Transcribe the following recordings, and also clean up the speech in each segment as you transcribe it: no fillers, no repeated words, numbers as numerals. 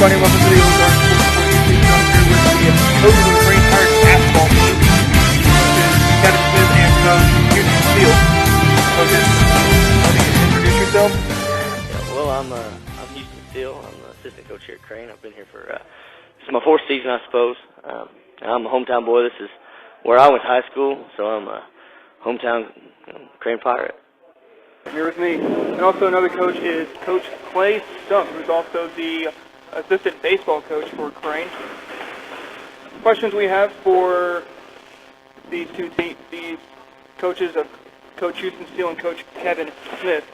everybody, welcome to the Ozarks Preseason. I'm here with the coaches of the Green Pirates basketball team, Kevin Smith and Coach Houston Steele. Coaches, want to introduce yourself? Yeah, well, I'm Houston Steele. I'm the assistant coach here at Crane. I've been here for this is my fourth season, I suppose. I'm a hometown boy. This is where I went to high school, so I'm a hometown Crane Pirate. Here with me, and also another coach is Coach Clay Stump, who's also the assistant baseball coach for Crane. Questions we have for these these coaches of Coach Houston Steele and Coach Kevin Smith.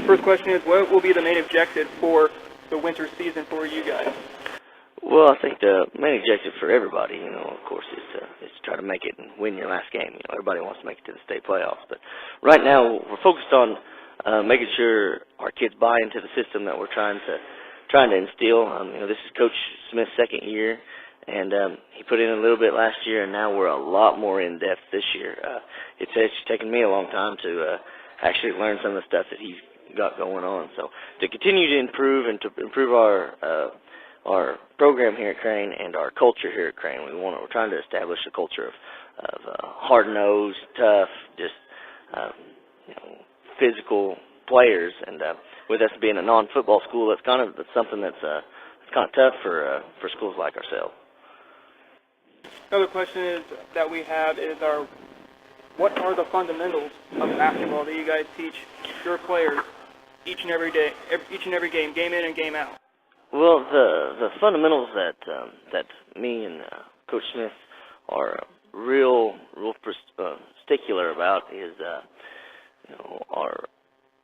First question is, what will be the main objective for the winter season for you guys? Well, I think the main objective for everybody, of course, is to try to make it and win your last game. Everybody wants to make it to the state playoffs, but right now we're focused on making sure our kids buy into the system that we're trying to instill. This is Coach Smith's second year, and he put in a little bit last year, and now we're a lot more in depth this year. It's taken me a long time to actually learn some of the stuff that he's got going on. So to continue to improve and to improve our program here at Crane and our culture here at Crane, we're trying to establish a culture of hard-nosed, tough, just physical players. And with us being a non-football school, that's something that's kind of tough for schools like ourselves. Another question that we have is what are the fundamentals of basketball that you guys teach your players each and every day, each and every game in and game out? Well, the fundamentals that me and Coach Smith are real particular about is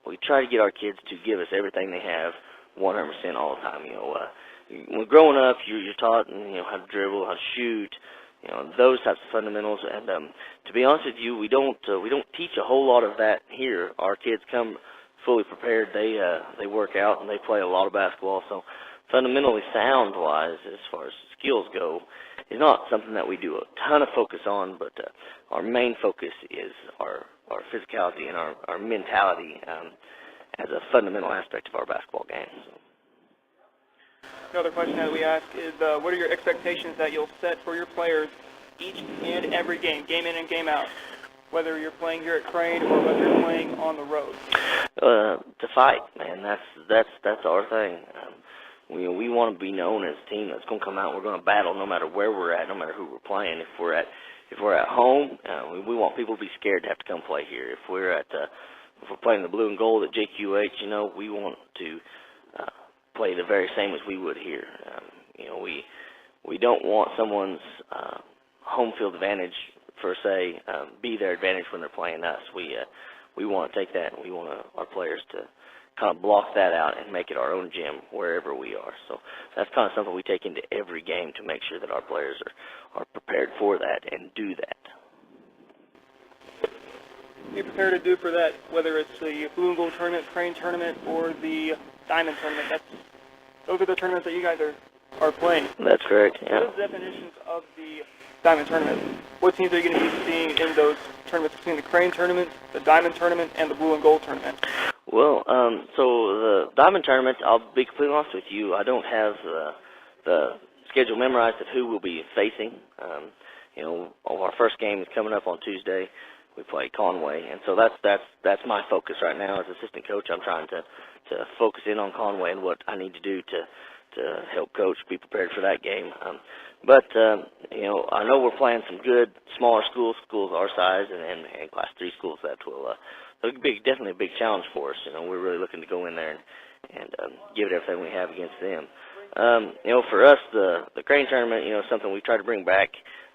we try to get our kids to give us everything they have 100% all the time. When growing up, you're taught how to dribble, how to shoot, those types of fundamentals. And to be honest with you, we don't teach a whole lot of that here. Our kids come fully prepared. They work out and they play a lot of basketball. So fundamentally sound-wise, as far as skills go, is not something that we do a ton of focus on, but our main focus is our physicality and our mentality as a fundamental aspect of our basketball game. So. Another question that we ask is, what are your expectations that you'll set for your players each and every game in and game out, whether you're playing here at Crane or whether you're playing on the road? To fight, man. That's our thing. We want to be known as a team that's going to come out. We're going to battle no matter where we're at, no matter who we're playing. If we're at home, we want people to be scared to have to come play here. If we're playing the blue and gold at JQH, we want to play the very same as we would here. We don't want someone's home field advantage per se be their advantage when they're playing us. We want to take that and we want our players to kind of block that out and make it our own gym wherever we are. So that's kind of something we take into every game to make sure that our players are prepared for that and do that. Be prepared to do for that, whether it's the Blue and Gold Tournament, Crane Tournament, or the Diamond Tournament. Those are the tournaments that you guys are playing. That's correct, yeah. Those definitions of the Diamond Tournament, what teams are you going to be seeing in those tournaments between the Crane Tournament, the Diamond Tournament, and the Blue and Gold Tournament? Well, so the Diamond Tournament, I'll be completely honest with you, I don't have the schedule memorized of who we'll be facing. Our first game is coming up on Tuesday. We play Conway, and so that's my focus right now as assistant coach. I'm trying to focus in on Conway and what I need to do to help coach be prepared for that game. But I know we're playing some good smaller schools our size, and Class 3 schools that will. It'll be definitely a big challenge for us. We're really looking to go in there and give it everything we have against them. For us, the Crane Tournament, something we try to bring back.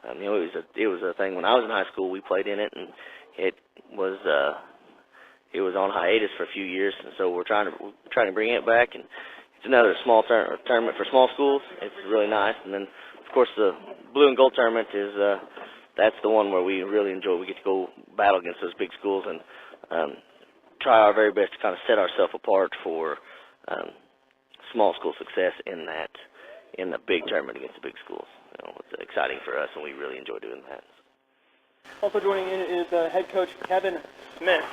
It was a thing when I was in high school. We played in it, and it was on hiatus for a few years, and so we're trying to bring it back. And it's another small tournament for small schools. It's really nice. And then, of course, the Blue and Gold Tournament is that's the one where we really enjoy. We get to go battle against those big schools and try our very best to kind of set ourselves apart for small school success in the big tournament against the big schools. It's exciting for us, and we really enjoy doing that. Also joining in is head coach Kevin Smith,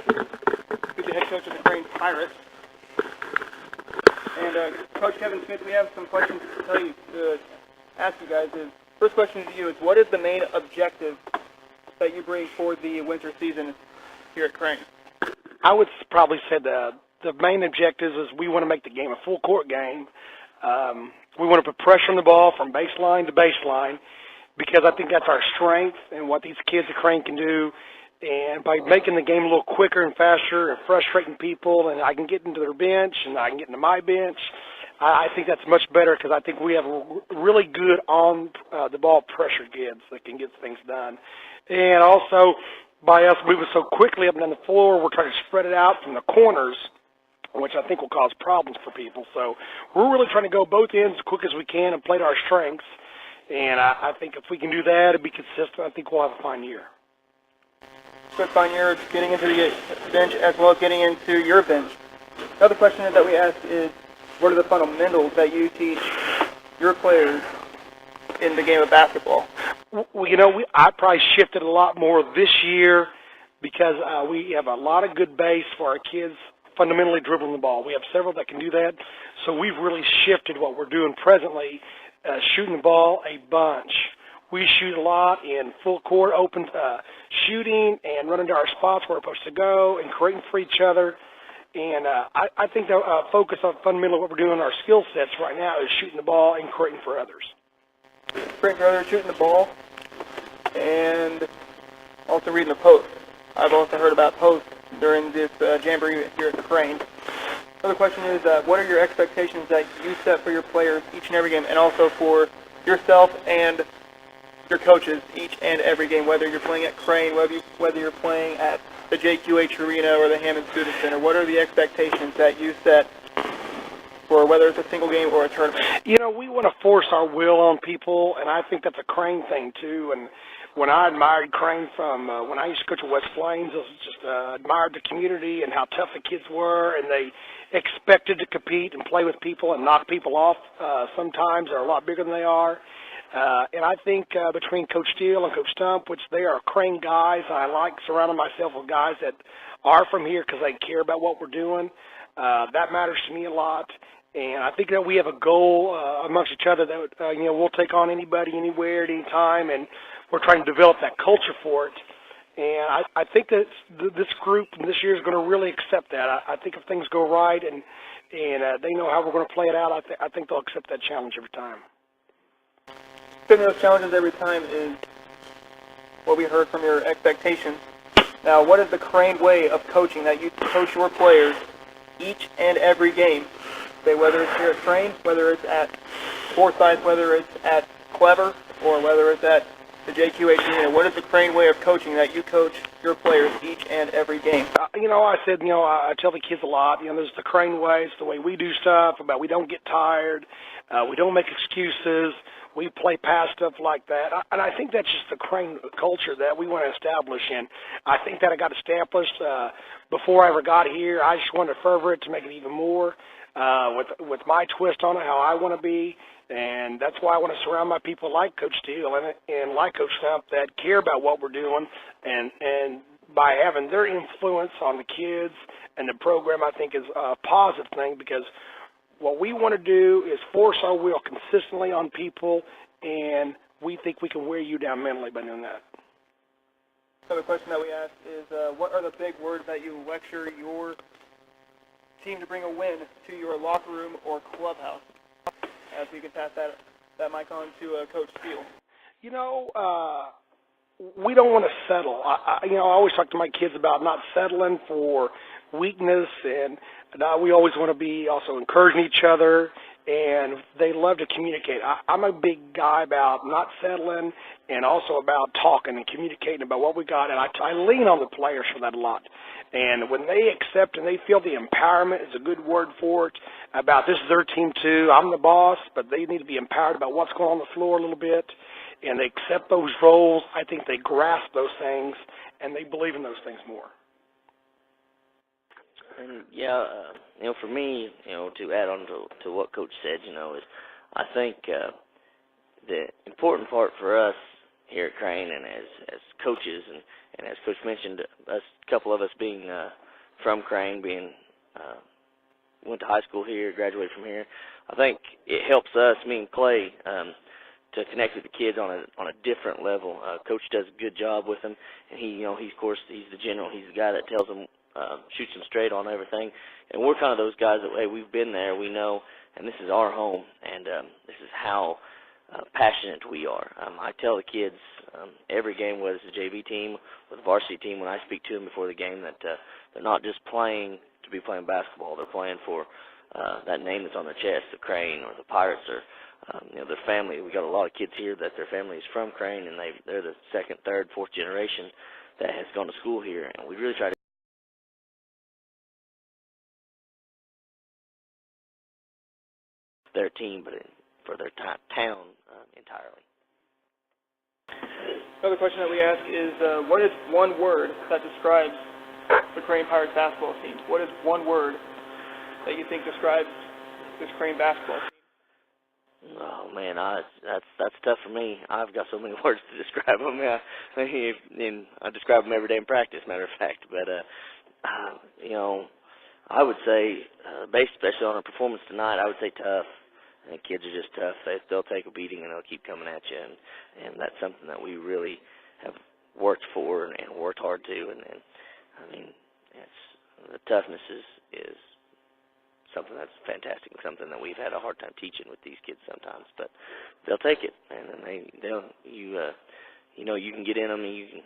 who's the head coach of the Crane Pirates. And Coach Kevin Smith, we have some questions to ask you guys. First question to you is, what is the main objective that you bring for the winter season here at Crane? I would probably say the main objective is we want to make the game a full court game. We want to put pressure on the ball from baseline to baseline because I think that's our strength and what these kids at Crane can do. And by making the game a little quicker and faster and frustrating people, and I can get into their bench and I can get into my bench, I think that's much better because I think we have really good on-the-ball pressure kids that can get things done. And also, by us moving so quickly up and down the floor, we're trying to spread it out from the corners, which I think will cause problems for people. So we're really trying to go both ends as quick as we can and play to our strengths. And I think if we can do that and be consistent, I think we'll have a fine year. Good fine year getting into the bench as well as getting into your bench. Another question that we asked is, what are the fundamentals that you teach your players in the game of basketball? Well, I probably shifted a lot more this year because we have a lot of good base for our kids fundamentally dribbling the ball. We have several that can do that, so we've really shifted what we're doing presently, shooting the ball a bunch. We shoot a lot in full court, open shooting, and running to our spots where we're supposed to go and creating for each other. And I think the focus on fundamentally what we're doing in our skill sets right now is shooting the ball and creating for others. Creating for others, shooting the ball, and also reading the post. I've also heard about post during this jamboree here at the Crane. Another question is, what are your expectations that you set for your players each and every game, and also for yourself and your coaches each and every game, whether you're playing at Crane, whether you're playing at the JQH Arena or the Hammond Student Center? What are the expectations that you set for whether it's a single game or a tournament? We want to force our will on people, and I think that's a Crane thing too. And when I admired Crane from when I used to coach at West Plains, I just admired the community and how tough the kids were, and they expected to compete and play with people and knock people off. Sometimes they're a lot bigger than they are. And I think between Coach Steele and Coach Stump, which they are Crane guys, I like surrounding myself with guys that are from here because they care about what we're doing. That matters to me a lot. And I think that we have a goal amongst each other that, we'll take on anybody, anywhere, at any time, and we're trying to develop that culture for it. And I think that this group this year is going to really accept that. I think if things go right and they know how we're going to play it out, I think they'll accept that challenge every time. Accepting those challenges every time is what we heard from your expectations. Now, what is the Crane way of coaching that you coach your players each and every game? Say whether it's here at Crane, whether it's at Forsyth, whether it's at Clever, or whether it's at the JQH Arena. What is the Crane way of coaching that you coach your players each and every game? I tell the kids a lot, there's the Crane way. It's the way we do stuff, about we don't get tired, we don't make excuses, we play past stuff like that. And I think that's just the Crane culture that we want to establish. And I think that I got established before I ever got here. I just wanted to further it to make it even more with my twist on it, how I want to be. And that's why I want to surround my people like Coach Steele and like Coach Stump that care about what we're doing. And by having their influence on the kids and the program, I think is a positive thing, because what we want to do is force our will consistently on people, and we think we can wear you down mentally by doing that. Another question that we asked is, what are the big words that you lecture your team to bring a win to your locker room or clubhouse? As we can pass that mic on to Coach Steele. We don't want to settle. I always talk to my kids about not settling for weakness, and we always want to be also encouraging each other, and they love to communicate. I'm a big guy about not settling and also about talking and communicating about what we got, and I lean on the players for that a lot. And when they accept and they feel the empowerment is a good word for it, about this is their team too, I'm the boss, but they need to be empowered about what's going on the floor a little bit, and they accept those roles. I think they grasp those things, and they believe in those things more. And for me, to add on to what Coach said, is I think the important part for us here at Crane and as coaches, and as Coach mentioned, a couple of us being from Crane, being went to high school here, graduated from here. I think it helps us, me and Clay, to connect with the kids on a different level. Coach does a good job with them, and he's of course he's the general. He's the guy that tells them, shoots them straight on everything. And we're kind of those guys that, hey, we've been there, we know, and this is our home, and this is how passionate we are. I tell the kids every game, whether it's a JV team or the varsity team, when I speak to them before the game, that they're not just playing to be playing basketball. They're playing for that name that's on their chest, the Crane or the Pirates, or their family. We got a lot of kids here that their family is from Crane, and they're the second, third, fourth generation that has gone to school here, and we really try to their team, but for their town entirely. Another question that we ask is, what is one word that describes the Crane Pirates basketball team? What is one word that you think describes this Crane basketball team? Oh man, that's tough for me. I've got so many words to describe them. And I describe them every day in practice, matter of fact. But I would say, based especially on our performance tonight, I would say tough. I think kids are just tough. They'll take a beating and they'll keep coming at you, and that's something that we really have worked for and worked hard to. And I mean, the toughness is something that's fantastic, and something that we've had a hard time teaching with these kids sometimes. But they'll take it, and then you can get in them and you can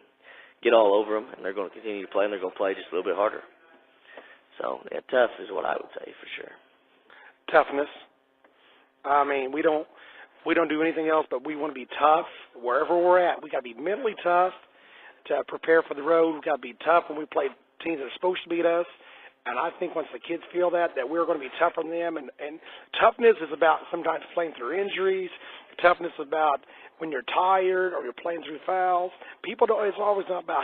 get all over them, and they're going to continue to play, and they're going to play just a little bit harder. So yeah, tough is what I would say for sure. Toughness. I mean, we don't do anything else, but we want to be tough wherever we're at. We got to be mentally tough to prepare for the road. We got to be tough when we play teams that are supposed to beat us. And I think once the kids feel that we're going to be tougher than them. And toughness is about sometimes playing through injuries. Toughness is about when you're tired or you're playing through fouls. It's always not about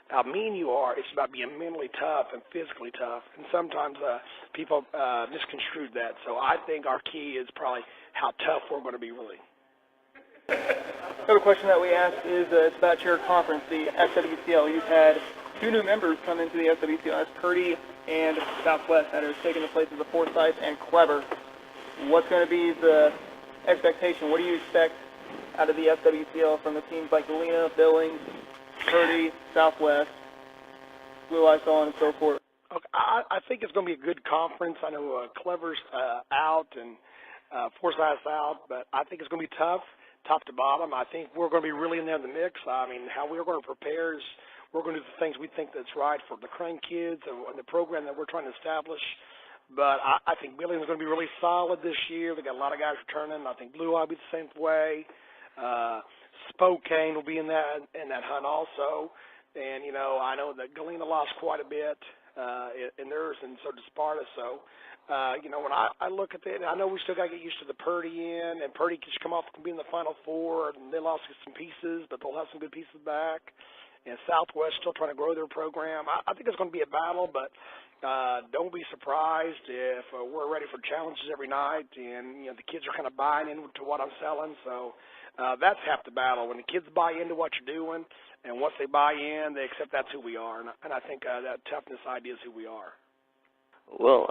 how mean you are. It's about being mentally tough and physically tough. And sometimes people misconstrued that. So I think our key is probably how tough we're going to be really. Another question that we asked is it's about your conference, the SWCL. You've had two new members come into the SWCL. That's Purdy and Southwest, that are taking the places of Forsyth and Clever. What's going to be the expectation? What do you expect out of the SWCL from the teams like Galena, Billings, Purdy, Southwest, Blue Eye, so on and so forth? Okay, I think it's going to be a good conference. I know Clever's out and Forsyth's out, but I think it's going to be tough, top to bottom. I think we're going to be really in there in the mix. I mean, how we're going to prepare is we're going to do the things we think that's right for the Crane kids and the program that we're trying to establish. But I think Billings is going to be really solid this year. They got a lot of guys returning. I think Blue Eye will be the same way. Spokane will be in that hunt also. And, I know that Galena lost quite a bit in theirs, and so did Sparta. So, when I look at that, I know we still got to get used to the Purdy in, and Purdy just come off from being in the Final Four, and they lost some pieces, but they'll have some good pieces back. And Southwest still trying to grow their program. I think it's going to be a battle, but don't be surprised if we're ready for challenges every night, and the kids are kind of buying into what I'm selling. So that's half the battle. When the kids buy into what you're doing, and once they buy in, they accept that's who we are. And I think that toughness idea is who we are. Well,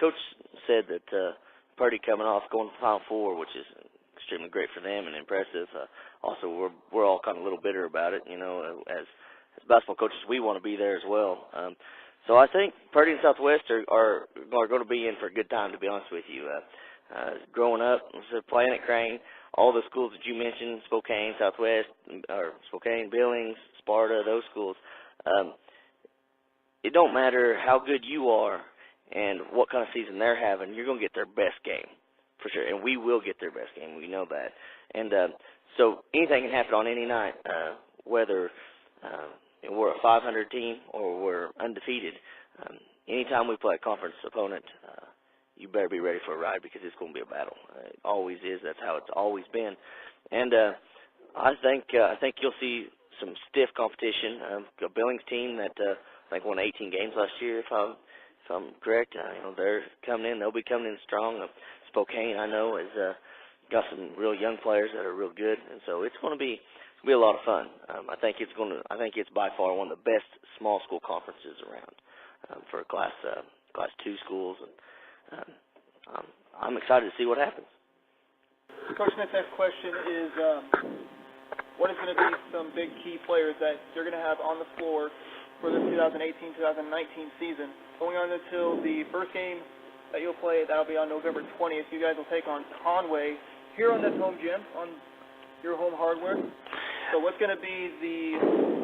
Coach said that Purdy coming off going to the Final Four, which is extremely great for them and impressive. Also, we're all kind of a little bitter about it. As basketball coaches, we want to be there as well. So I think Purdy and Southwest are going to be in for a good time, to be honest with you. Growing up, playing at Crane, all the schools that you mentioned, Spokane, Southwest, or Spokane, Billings, Sparta, those schools, it don't matter how good you are and what kind of season they're having, you're going to get their best game, for sure. And we will get their best game. We know that. And so anything can happen on any night, whether we're a 500 team or we're undefeated. Anytime we play a conference opponent, you better be ready for a ride, because it's going to be a battle. It always is. That's how it's always been. And I think you'll see some stiff competition. A Billings team that I think won 18 games last year, if I'm correct. They're coming in. They'll be coming in strong. Spokane, I know, has got some real young players that are real good, and so it's going to be a lot of fun. I think it's by far one of the best small school conferences around for Class Class 2 schools, and I'm excited to see what happens. Coach Smith's next question is, what is going to be some big key players that you're going to have on the floor for the 2018-2019 season? Going on until the first game that you'll play, that'll be on November 20th. You guys will take on Conway here on this home gym, on your home hardware. So what's going to be the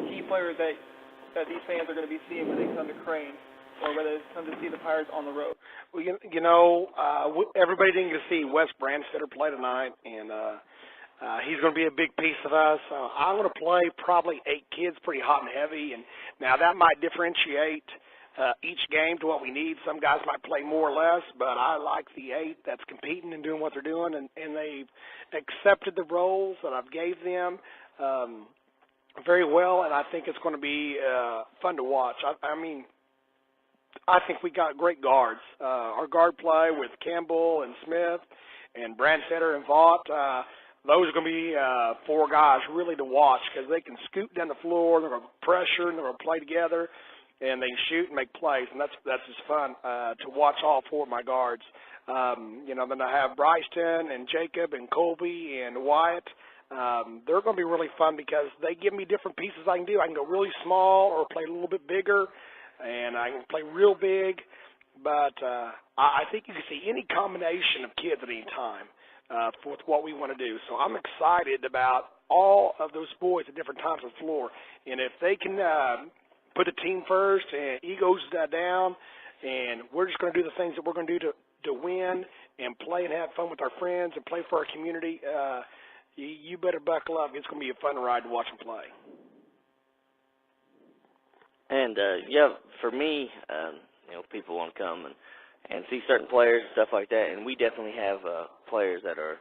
key players that these fans are going to be seeing when they come to Crane, or whether they come to see the Pirates on the road? Well, everybody didn't get to see Wes Brandstetter play tonight, and he's going to be a big piece of us. I'm going to play probably 8 kids pretty hot and heavy, and now that might differentiate each game to what we need. Some guys might play more or less, but I like the 8 that's competing and doing what they're doing, and they've accepted the roles that I've gave them very well, and I think it's going to be fun to watch. I think we got great guards. Our guard play with Campbell and Smith and Brandstetter and Vaught, those are going to be 4 guys really to watch because they can scoot down the floor, they're going to pressure, and they're going to play together, and they can shoot and make plays, and that's just fun to watch all 4 of my guards. Then I have Bryston and Jacob and Colby and Wyatt. They're going to be really fun because they give me different pieces I can do. I can go really small or play a little bit bigger, and I can play real big. But I think you can see any combination of kids at any time with what we want to do. So I'm excited about all of those boys at different times on the floor. And if they can put the team first and egos down, and we're just going to do the things that we're going to do to win and play and have fun with our friends and play for our community, you better buckle up. It's going to be a fun ride to watch them play. And, for me, people want to come and see certain players and stuff like that, and we definitely have players that are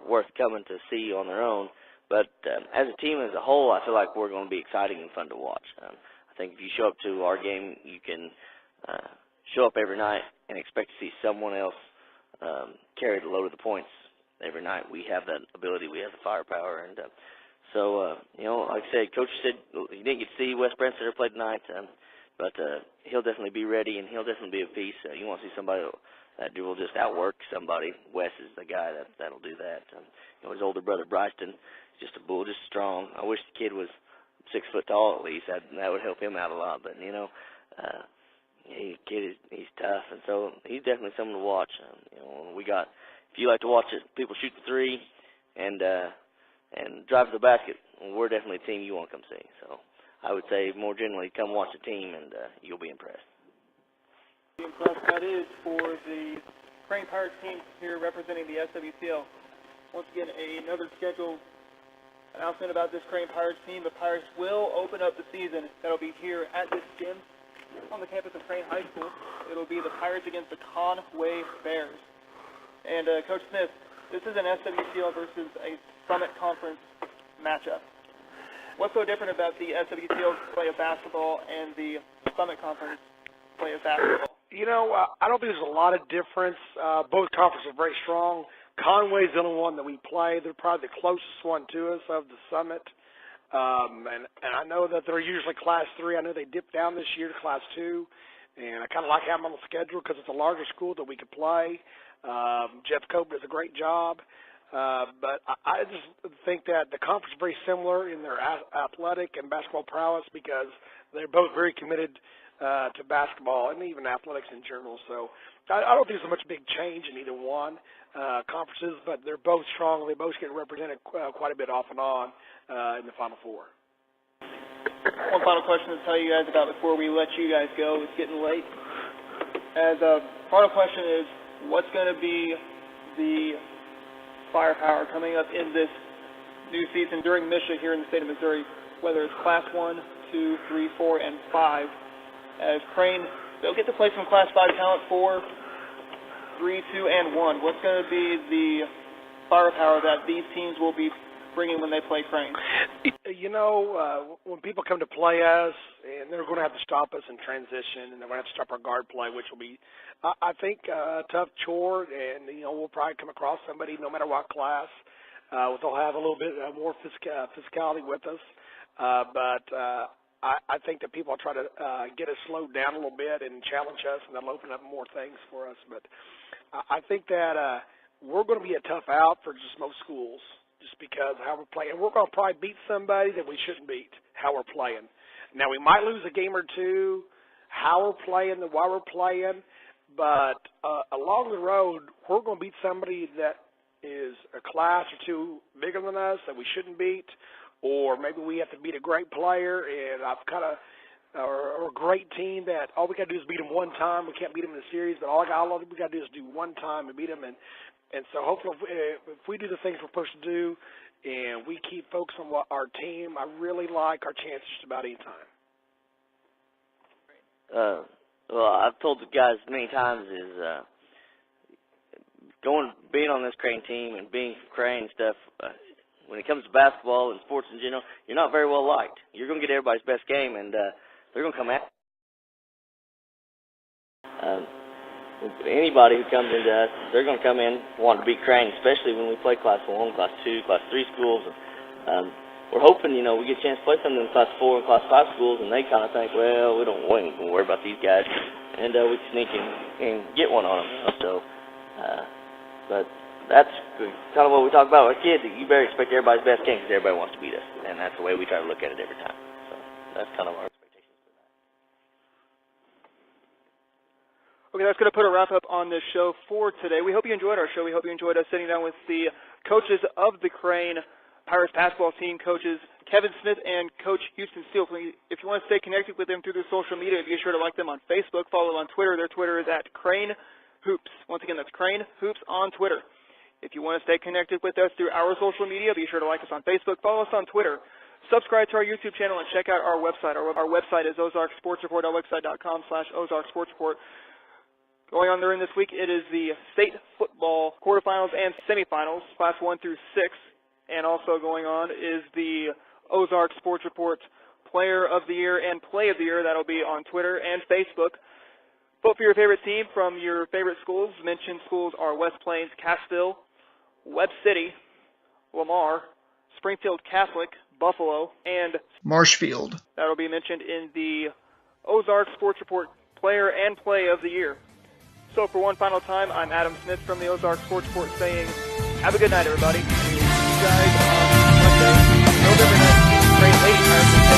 worth coming to see on their own. But as a team as a whole, I feel like we're going to be exciting and fun to watch. I think if you show up to our game, you can show up every night and expect to see someone else carry the load of the points every night. We have that ability. We have the firepower. And so, like I said, Coach said he didn't get to see Wes Brandstetter play tonight, but he'll definitely be ready, and he'll definitely be a piece. You want to see somebody that will just outwork somebody. Wes is the guy that'll do that. His older brother, Bryston, is just a bull, just strong. I wish the kid was 6 foot tall at least. That would help him out a lot. But, he's tough, and so he's definitely someone to watch. If you like to watch it, people shoot the 3 and drive to the basket, we're definitely a team you want to come see. So I would say more generally, come watch the team, and you'll be impressed. Impressed, that is, for the Crane Pirates team here representing the SWCL. Once again, another scheduled announcement about this Crane Pirates team. The Pirates will open up the season. That'll be here at this gym on the campus of Crane High School. It'll be the Pirates against the Conway Bears. And Coach Smith, this is an SWCL versus a Summit Conference matchup. What's so different about the SWCL play of basketball and the Summit Conference play of basketball? I don't think there's a lot of difference. Both conferences are very strong. Conway's the only one that we play. They're probably the closest one to us of the Summit. And I know that they're usually Class 3. I know they dipped down this year to Class 2. And I kind of like having them on the schedule because it's a larger school that we could play. Jeff Cope does a great job. But I just think that the conference is very similar in their athletic and basketball prowess because they're both very committed to basketball and even athletics in general. So I don't think there's much big change in either one conferences, but they're both strong. They both get represented quite a bit off and on in the Final Four. One final question to tell you guys about before we let you guys go. It's getting late. As a final question is, what's going to be the firepower coming up in this new season during MSHSAA here in the state of Missouri, whether it's Class 1, 2, 3, 4, and 5? As Crane, they'll get to play some Class 5 talent 4, 3, 2, and 1. What's going to be the firepower that these teams will be bringing when they play Crane? When people come to play us, and they're going to have to stop us in transition, and they're going to have to stop our guard play, which will be, I think, a tough chore, and, we'll probably come across somebody no matter what class. They'll have a little bit more physicality with us. But I think that people will try to get us slowed down a little bit and challenge us, and that'll open up more things for us. But I think that we're going to be a tough out for just most schools, just because of how we're playing. And we're going to probably beat somebody that we shouldn't beat, how we're playing. Now, we might lose a game or two, how we're playing and why we're playing, but along the road, we're going to beat somebody that is a class or two bigger than us that we shouldn't beat, or maybe we have to beat a great player and or a great team that all we got to do is beat them one time. We can't beat them in the series, but all we got to do is do one time and beat them. And so hopefully if we do the things we're supposed to do and we keep focused on our team, I really like our chances just about any time. Well, I've told the guys many times is being on this Crane team and being Crane stuff, when it comes to basketball and sports in general, you're not very well liked. You're going to get everybody's best game, and they're going to come at anybody who comes into us, they're going to come in wanting to beat Crane, especially when we play Class 1, Class 2, Class 3 schools. We're hoping, we get a chance to play some of them Class 4 and Class 5 schools, and they kind of think, well, we don't worry about these guys, and we can sneak and get one on them. So, but that's kind of what we talk about with kids. You better expect everybody's best game because everybody wants to beat us, and that's the way we try to look at it every time. So that's kind of our expectations for that. Okay, that's going to put a wrap up on this show for today. We hope you enjoyed our show. We hope you enjoyed us sitting down with the coaches of the Crane Pirates basketball team, coaches Kevin Smith and Coach Houston Steele. If you want to stay connected with them through their social media, be sure to like them on Facebook, follow them on Twitter. Their Twitter is at Crane Hoops. Once again, that's Crane Hoops on Twitter. If you want to stay connected with us through our social media, be sure to like us on Facebook, follow us on Twitter, subscribe to our YouTube channel, and check out our website. Our website is ozarksportsreport.website.com/ozarksportsreport. Going on during this week, it is the state football quarterfinals and semifinals, Class 1 through 6. And also going on is the Ozark Sports Report Player of the Year and Play of the Year. That'll be on Twitter and Facebook. Vote for your favorite team from your favorite schools. Mentioned schools are West Plains, Cassville, Webb City, Lamar, Springfield Catholic, Buffalo, and Marshfield. That'll be mentioned in the Ozark Sports Report Player and Play of the Year. So for one final time, I'm Adam Smith from the Ozark Sports Report saying, have a good night, everybody. Guys on Monday, November 19th, Crane Lady Pirates.